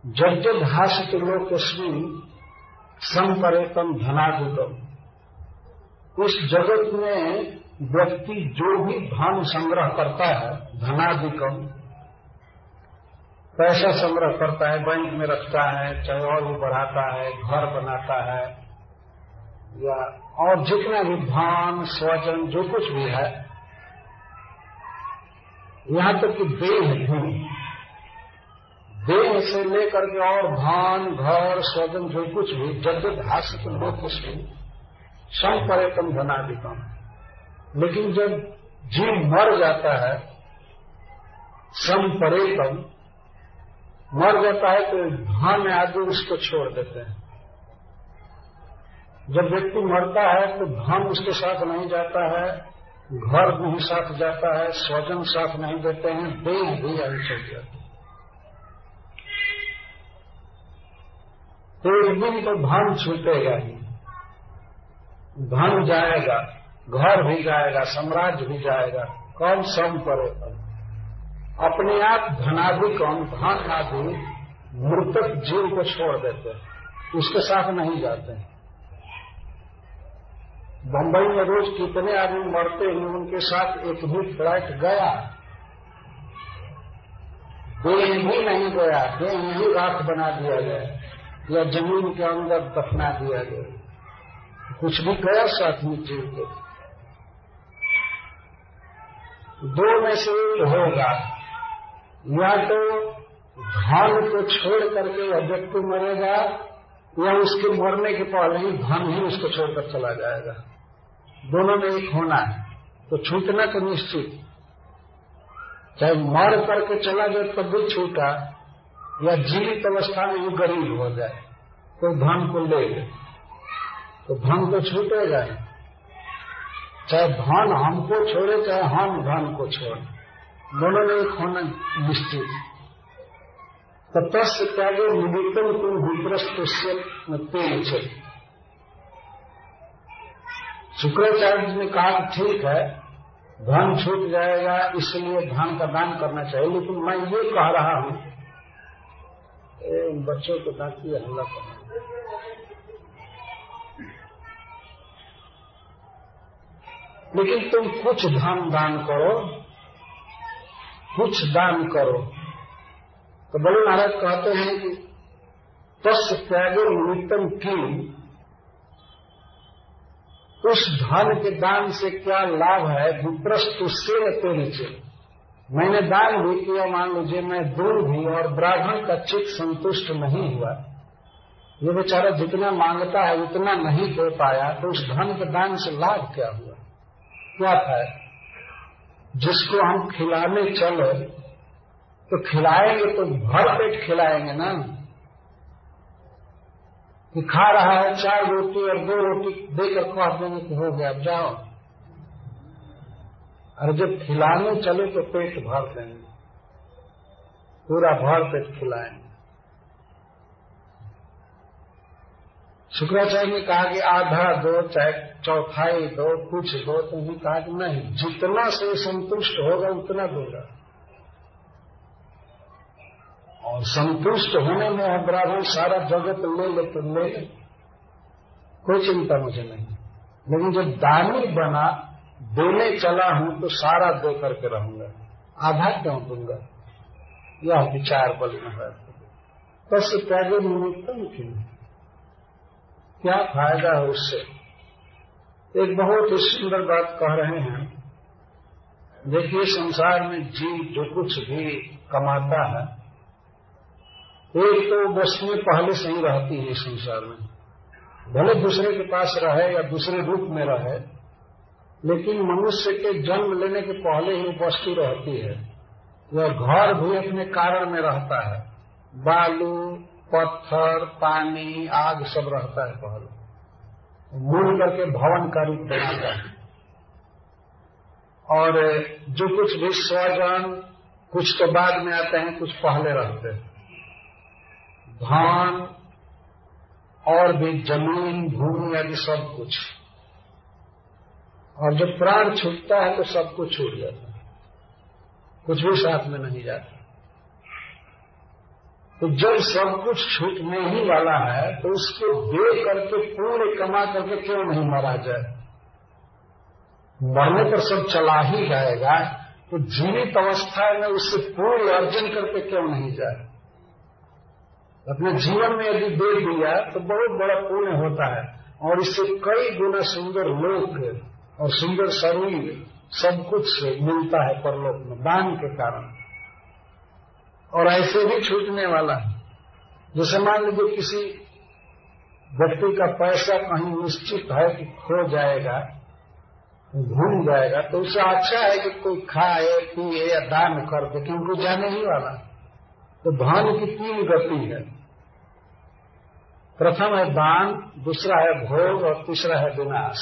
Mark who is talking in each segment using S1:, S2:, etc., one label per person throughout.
S1: जगजद्भासित लोकस्मिन् संपरेतम धनाधिकम। इस जगत में व्यक्ति जो भी धन संग्रह करता है, धनाधिकम, पैसा संग्रह करता है, बैंक में रखता है, चाहे और भी बढ़ाता है, घर बनाता है, या और जितना भी धन स्वजन जो कुछ भी है, यहां तक कि देह से लेकर के और धन घर स्वजन जो कुछ भी जगजद्भासित लोकस्मिन् संपरेतम धनाधिकम। लेकिन जब जीव मर जाता है, संपरेतम मर जाता है, तो धन आदि उसको छोड़ देते हैं। जब व्यक्ति मरता है तो धन उसके साथ नहीं जाता है, घर नहीं साथ जाता है, स्वजन साथ नहीं देते हैं, देह भी यही चल जाती है। तो एक दिन तो धन छूटेगा ही, धन जाएगा, घर भी जाएगा, साम्राज्य भी जाएगा। कौन संपरेतम, अपने आप धनाधिकम, धन आदि मृतक जीव को छोड़ देते हैं, उसके साथ नहीं जाते हैं। बंबई में रोज कितने आदमी मरते हैं, उनके साथ एक भी फ्लाइट गया, देह भी नहीं गया, देह ही राख बना दिया गया या जमीन के अंदर दफना दिया गया, कुछ भी गया साथ में जीव के। दो में से एक होगा, या तो धन को छोड़ करके वह व्यक्ति मरेगा, या उसके मरने के पहले ही धन ही उसको छोड़कर चला जाएगा। दोनों में एक होना है, तो छूटना तो निश्चित, चाहे मर करके चला जाए तब भी छूटा, या जीवित अवस्था में ही गरीब हो जाए तो धन को ले ले, तो धन तो छूटेगा ही। चाहे धन हमको छोड़े, चाहे हम धन को छोड़े, दोनों में एक होना निश्चित। ततस्य त्यागे निमित्तम तुम विप्रस्तुष्य तेल चल। शुक्राचार्य जी ने कहा ठीक है, धन छूट जाएगा, इसलिए धन का दान करना चाहिए, लेकिन मैं ये कह रहा हूं, बच्चों को डांटिए, हमला करना। लेकिन तुम कुछ धन दान करो, कुछ दान करो। तो बड़े महाराज कहते हैं कि तस्य त्यागे निमित्तम की, उस धन के दान से क्या लाभ है, विप्रस्तुष्य तेल चल। मैंने दान भी किया, मान लीजिए मैं दूर भी, और ब्राह्मण का चित्त संतुष्ट नहीं हुआ, ये बेचारा जितना मांगता है उतना नहीं दे पाया, तो उस धन के दान से लाभ क्या हुआ, क्या था? जिसको हम खिलाने चले तो खिलाएंगे तो भर पेट खिलाएंगे ना, कि खा रहा है 4 रोटी और 2 रोटी देकर कह देंगे कि हो गया अब जाओ। और जब खिलाने चले तो पेट भर देंगे, पूरा भर पेट खिलाएंगे। शुक्राचार्य ने कहा कि आधा दो, चाहे चौथाई दो, कुछ दो, तो उन्होंने कहा कि नहीं, जितना से संतुष्ट होगा उतना दूंगा। और संतुष्ट होने में है ब्राह्मण सारा जगत ले ले तो ले ले, कोई चिंता मुझे नहीं। लेकिन जब दानी बना, देने चला हूं तो सारा दे करके रहूंगा, आधा क्यों दूंगा, यह विचार बल में है। बस त्यागे निमित्तम की क्या फायदा है उससे। एक बहुत ही सुंदर बात कह रहे हैं, देखिए संसार में जीव जो कुछ भी कमाता है, एक तो वस्तुएं पहले से ही रहती है संसार में, भले दूसरे के पास रहे या दूसरे रूप में रहे, लेकिन मनुष्य के जन्म लेने के पहले ही वस्तु रहती है। यह घर भी अपने कारण में रहता है, बालू, पत्थर, पानी, आग सब रहता है पहले, मिल करके भवन का रूप बनाता है। और जो कुछ भी स्वजन, कुछ तो बाद में आते हैं, कुछ पहले रहते हैं, धान और भी जमीन, भूमि आदि सब कुछ। और जब प्राण छूटता है तो सब कुछ छूट जाता है, कुछ भी साथ में नहीं जाता। तो जब सब कुछ छूटने ही वाला है तो उसको दे करके पूर्ण कमा करके क्यों नहीं मरा जाए? मरने पर सब चला ही जाएगा, तो जीवित अवस्था में उससे पूर्ण अर्जन करके क्यों नहीं जाए? अपने जीवन में यदि दे दिया तो बहुत बड़ा पुण्य होता है, और इससे कई गुना सुंदर लोक और सुंदर शरीर सब कुछ मिलता है परलोक में दान के कारण। और ऐसे भी छूटने वाला है। जैसे मान लीजिए किसी व्यक्ति का पैसा कहीं निश्चित है कि खो जाएगा, भूल जाएगा, तो उससे अच्छा है कि कोई खाए पिए या दान कर दे, क्योंकि जाने ही वाला। तो धन की 3 गति है। प्रथम है दान, दूसरा है भोग और तीसरा है विनाश।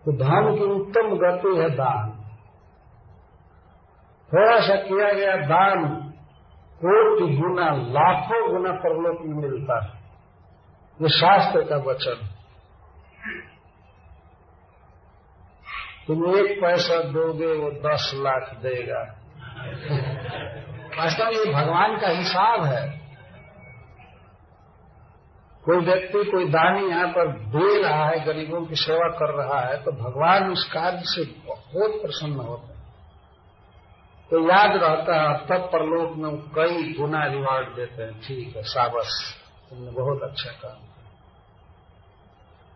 S1: तो धन की उत्तम गति है दान। थोड़ा सा किया गया दान कोटि गुना लाखों गुना परलोक में मिलता है। ये शास्त्र का वचन। तुम 1 पैसा दोगे वो 10 लाख देगा। वास्तव में ये भगवान का हिसाब है। कोई व्यक्ति कोई दानी यहाँ पर दे रहा है, गरीबों की सेवा कर रहा है, तो भगवान उस कार्य से बहुत प्रसन्न होते हैं। तो याद रहता है, तब परलोक में कई गुना रिवार्ड देते हैं। ठीक है, शाबाश, तुमने बहुत अच्छा काम किया।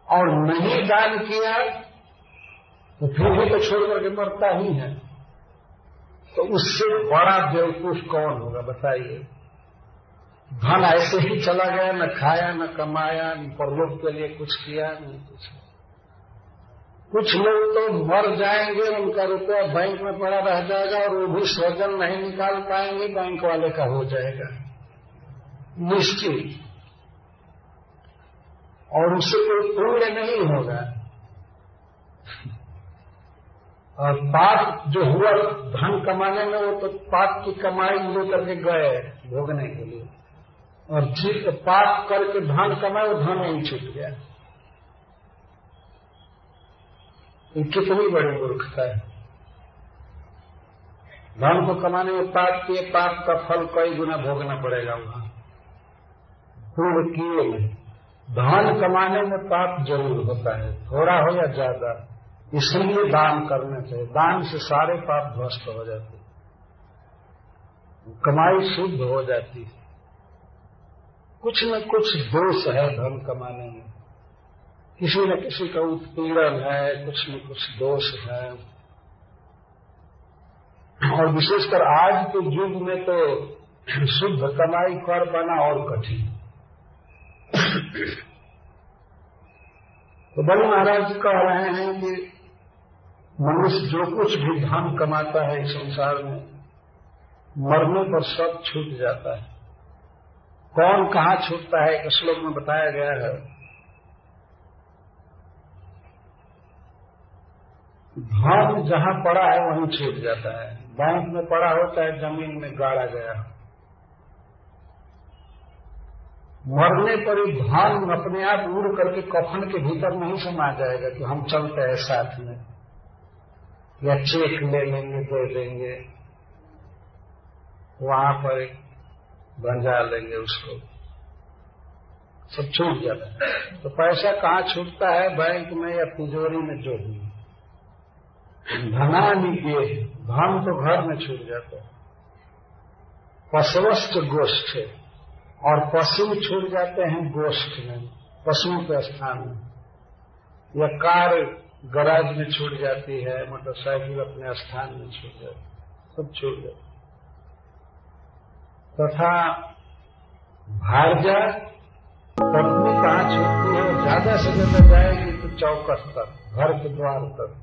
S1: और नहीं दान किया तो फिर भी तो छोड़ करके मरता ही है। तो उससे बड़ा बेवकूफ कौन होगा बताइए? धन ऐसे ही चला गया, न खाया न कमाया, न परलोक के लिए कुछ किया, नहीं कुछ। कुछ लोग तो मर जाएंगे, उनका रुपया बैंक में पड़ा रह जाएगा और वो भी सृजन नहीं निकाल पाएंगे, बैंक वाले का हो जाएगा निश्चित, और उससे कोई पुण्य नहीं होगा। और पाप जो हुआ धन कमाने में, वो तो पाप की कमाई लेकर के गए भोगने के लिए, और जिस पाप करके धन कमाए वो धन नहीं छूट गया। ये कितनी बड़ी मूर्खता है। धन को कमाने में पाप किए, पाप का फल कई गुना भोगना पड़ेगा वहां। पूर्ण किए में धन कमाने में पाप जरूर होता है, थोड़ा हो या ज्यादा, इसलिए दान करना चाहिए। दान से सारे पाप ध्वस्त हो जाते, कमाई शुद्ध हो जाती है। कुछ न कुछ दोष है धन कमाने में, किसी न किसी का उत्पीड़न है, कुछ न कुछ दोष है। और विशेषकर आज के युग में तो शुद्ध कमाई कर पाना और कठिन। तो बलि महाराज कह रहे हैं कि मनुष्य जो कुछ भी धन कमाता है इस संसार में, मरने पर सब छूट जाता है। कौन कहाँ छूटता है, एक श्लोक में बताया गया है। धन जहां पड़ा है वहीं छूट जाता है। बैंक में पड़ा होता है, जमीन में गाड़ा गया। मरने पर ही धन अपने आप उड़ करके कफन के भीतर नहीं समा जाएगा कि हम चलते हैं साथ में, या चेक ले लेंगे दे देंगे, वहां पर भंजा लेंगे उसको, सब छूट जाता है। तो पैसा कहाँ छूटता है, बैंक में या तिजोरी में जो भी। धनानि ये धन तो घर में छूट जाता है। पशुवश्च गोष्ठ, और पशु छूट जाते हैं गोष्ठ में, पशुओं के स्थान में। या कार गैराज में छूट जाती है, मोटरसाइकिल अपने स्थान में छूट जाती है, सब छूट जाता है। तथा भार्या पत्नी कहाँ छूटती है, ज्यादा से ज्यादा जाएगी तो चौकस तक, घर के द्वार तक।